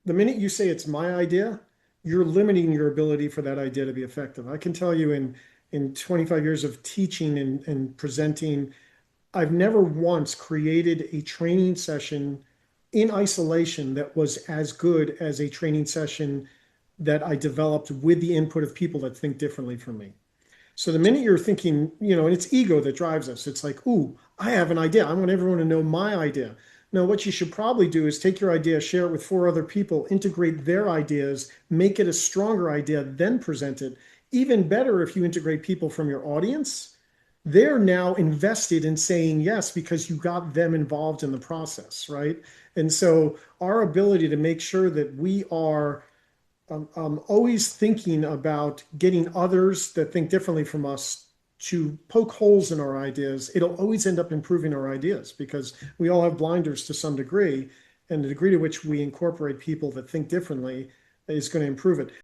the minute you say it's my idea, you're limiting your ability for that idea to be effective. I can tell you in 25 years of teaching and presenting, I've never once created a training session in isolation that was as good as a training session that I developed with the input of people that think differently from me. So the minute you're thinking, and it's ego that drives us. It's like, ooh, I have an idea. I want everyone to know my idea. No, what you should probably do is take your idea, share it with four other people, integrate their ideas, make it a stronger idea, then present it. Even better if you integrate people from your audience. They're now invested in saying yes because you got them involved in the process, right? And so our ability to make sure that we are always thinking about getting others that think differently from us to poke holes in our ideas, it'll always end up improving our ideas because we all have blinders to some degree. And the degree to which we incorporate people that think differently is going to improve it.